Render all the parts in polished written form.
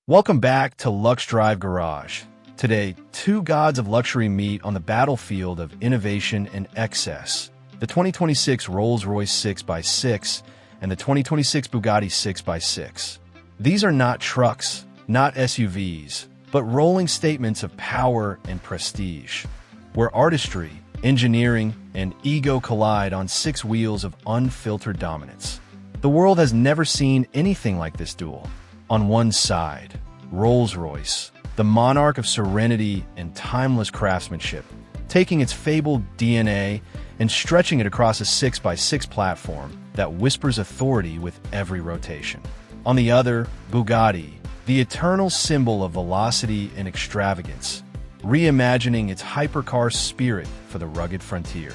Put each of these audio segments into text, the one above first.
Welcome back to LuxDrive Garage. Today, two gods of luxury meet on the battlefield of innovation and excess. The 2026 Rolls-Royce 6x6 and the 2026 Bugatti 6x6. These are not trucks, not SUVs, but rolling statements of power and prestige, where artistry, engineering, and ego collide on six wheels of unfiltered dominance. The world has never seen anything like this duel. On one side, Rolls-Royce, the monarch of serenity and timeless craftsmanship, taking its fabled DNA and stretching it across a 6x6 platform that whispers authority with every rotation. On the other, Bugatti, the eternal symbol of velocity and extravagance, reimagining its hypercar spirit for the rugged frontier.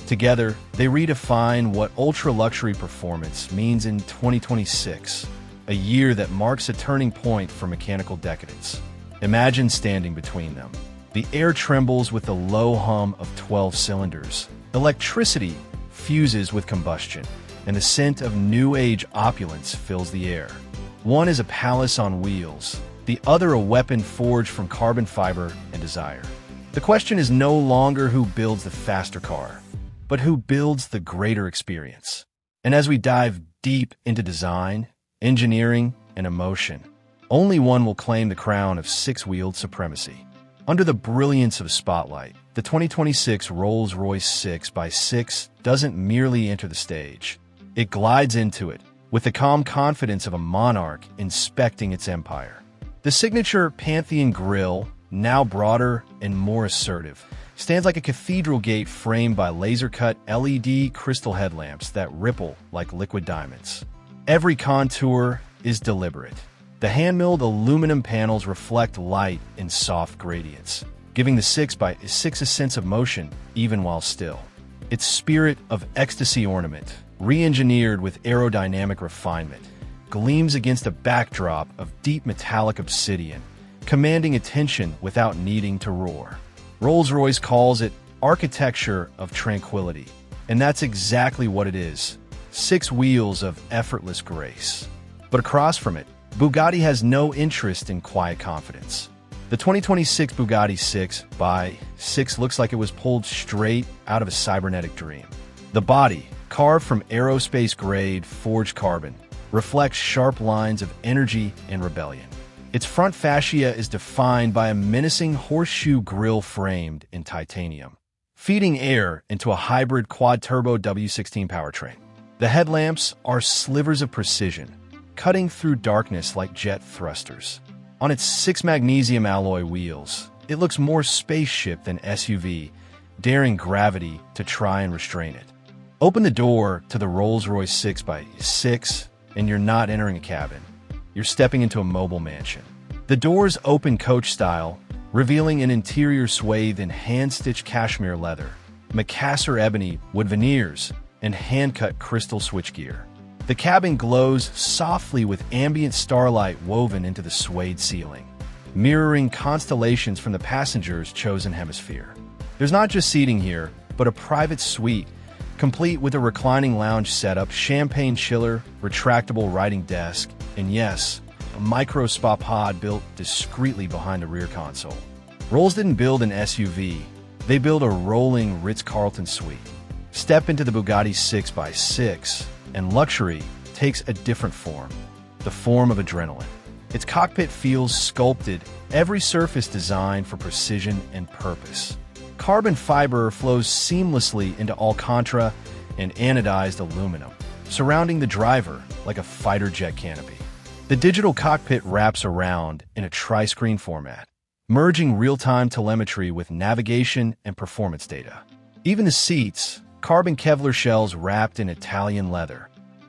Together, they redefine what ultra-luxury performance means in 2026, a year that marks a turning point for mechanical decadence. Imagine standing between them. The air trembles with the low hum of 12 cylinders. Electricity fuses with combustion, and the scent of new-age opulence fills the air. One is a palace on wheels, the other a weapon forged from carbon fiber and desire. The question is no longer who builds the faster car, but who builds the greater experience. And as we dive deep into design, engineering, and emotion, only one will claim the crown of six-wheeled supremacy. Under the brilliance of spotlight, the 2026 Rolls-Royce 6x6 doesn't merely enter the stage. It glides into it, with the calm confidence of a monarch inspecting its empire. The signature Pantheon grille, now broader and more assertive, stands like a cathedral gate framed by laser-cut LED crystal headlamps that ripple like liquid diamonds. Every contour is deliberate. The hand-milled aluminum panels reflect light in soft gradients, giving the 6x6 a sense of motion even while still. Its spirit of ecstasy ornament, re-engineered with aerodynamic refinement, gleams against a backdrop of deep metallic obsidian, commanding attention without needing to roar. Rolls-Royce calls it architecture of tranquility, and that's exactly what it is. Six wheels of effortless grace. But across from it, Bugatti has no interest in quiet confidence. The 2026 Bugatti 6x6 looks like it was pulled straight out of a cybernetic dream. The body, carved from aerospace-grade forged carbon, reflects sharp lines of energy and rebellion. Its front fascia is defined by a menacing horseshoe grille framed in titanium, feeding air into a hybrid quad-turbo W16 powertrain. The headlamps are slivers of precision, cutting through darkness like jet thrusters. On its six magnesium alloy wheels, it looks more spaceship than SUV, daring gravity to try and restrain it. Open the door to the Rolls-Royce 6x6, and you're not entering a cabin. You're stepping into a mobile mansion. The doors open coach style, revealing an interior swathed in hand-stitched cashmere leather, macassar ebony wood veneers, and hand-cut crystal switchgear. The cabin glows softly with ambient starlight woven into the suede ceiling, mirroring constellations from the passenger's chosen hemisphere. There's not just seating here, but a private suite, complete with a reclining lounge setup, champagne chiller, retractable writing desk, and yes, a micro spa pod built discreetly behind the rear console. Rolls didn't build an SUV, they built a rolling Ritz-Carlton suite. Step into the Bugatti 6x6, and luxury takes a different form, the form of adrenaline. Its cockpit feels sculpted, every surface designed for precision and purpose. Carbon fiber flows seamlessly into Alcantara and anodized aluminum, surrounding the driver like a fighter jet canopy. The digital cockpit wraps around in a tri-screen format, merging real-time telemetry with navigation and performance data. Even the seats, carbon Kevlar shells wrapped in Italian leather,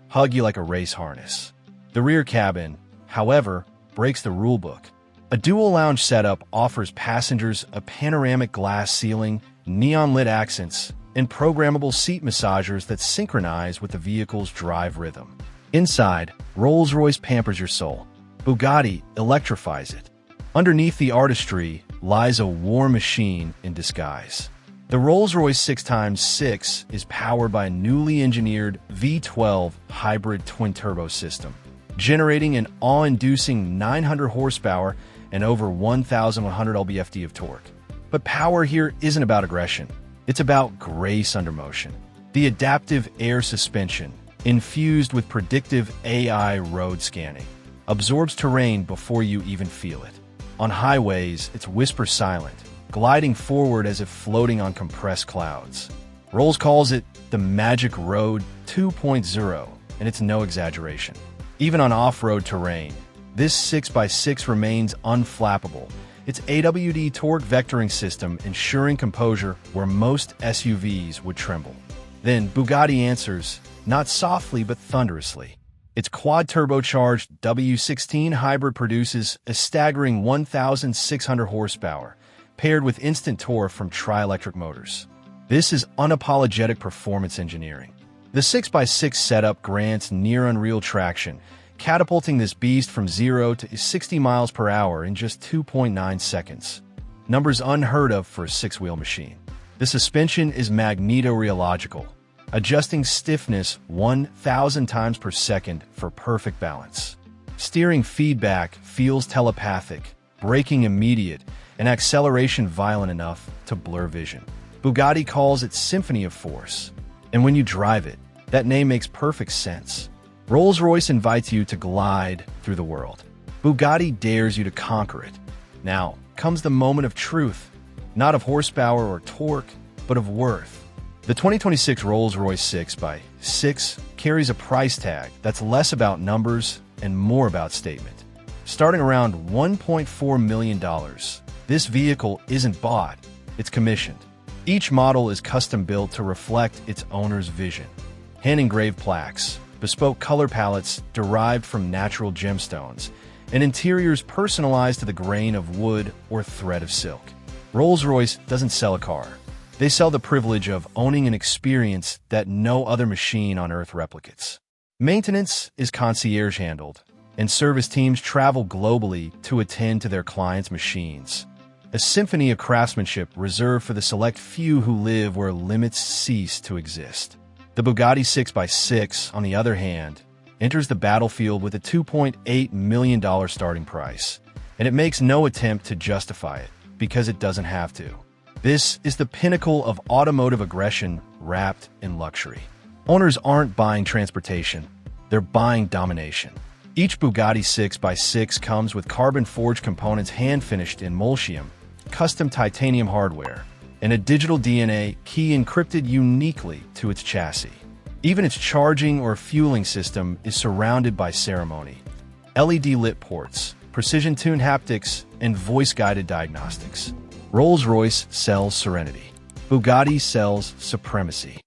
hug you like a race harness. The rear cabin, however, breaks the rulebook. A dual lounge setup offers passengers a panoramic glass ceiling, neon-lit accents, and programmable seat massagers that synchronize with the vehicle's drive rhythm. Inside, Rolls-Royce pampers your soul. Bugatti electrifies it. Underneath the artistry lies a war machine in disguise. The Rolls-Royce 6x6 is powered by a newly engineered V12 hybrid twin-turbo system, generating an awe-inducing 900 horsepower and over 1,100 lb-ft of torque. But power here isn't about aggression. It's about grace under motion. The adaptive air suspension, infused with predictive AI road scanning, absorbs terrain before you even feel it. On highways, it's whisper silent, gliding forward as if floating on compressed clouds. Rolls calls it the Magic Road 2.0, and it's no exaggeration. Even on off-road terrain, this 6x6 remains unflappable, its AWD torque vectoring system ensuring composure where most SUVs would tremble. Then Bugatti answers, not softly but thunderously. Its quad-turbocharged W16 hybrid produces a staggering 1,600 horsepower, paired with instant torque from tri-electric motors. This is unapologetic performance engineering. The 6x6 setup grants near-unreal traction, catapulting this beast from 0 to 60 miles per hour in just 2.9 seconds. Numbers unheard of for a six-wheel machine. The suspension is magnetorheological, adjusting stiffness 1,000 times per second for perfect balance. Steering feedback feels telepathic, braking immediate, and acceleration violent enough to blur vision. Bugatti calls it Symphony of Force. And when you drive it, that name makes perfect sense. Rolls-Royce invites you to glide through the world. Bugatti dares you to conquer it. Now comes the moment of truth, not of horsepower or torque, but of worth. The 2026 Rolls-Royce 6x6 carries a price tag that's less about numbers and more about statement. Starting around $1.4 million, this vehicle isn't bought, it's commissioned. Each model is custom-built to reflect its owner's vision. Hand-engraved plaques, bespoke color palettes derived from natural gemstones, and interiors personalized to the grain of wood or thread of silk. Rolls-Royce doesn't sell a car. They sell the privilege of owning an experience that no other machine on Earth replicates. Maintenance is concierge-handled, and service teams travel globally to attend to their clients' machines. A symphony of craftsmanship reserved for the select few who live where limits cease to exist. The Bugatti 6x6, on the other hand, enters the battlefield with a $2.8 million starting price, and it makes no attempt to justify it because it doesn't have to. This is the pinnacle of automotive aggression wrapped in luxury. Owners aren't buying transportation, they're buying domination. Each Bugatti 6x6 comes with carbon-forged components hand-finished in molybdenum, custom titanium hardware, and a digital DNA key encrypted uniquely to its chassis. Even its charging or fueling system is surrounded by ceremony. LED lit ports, precision-tuned haptics, and voice-guided diagnostics. Rolls-Royce sells serenity. Bugatti sells supremacy.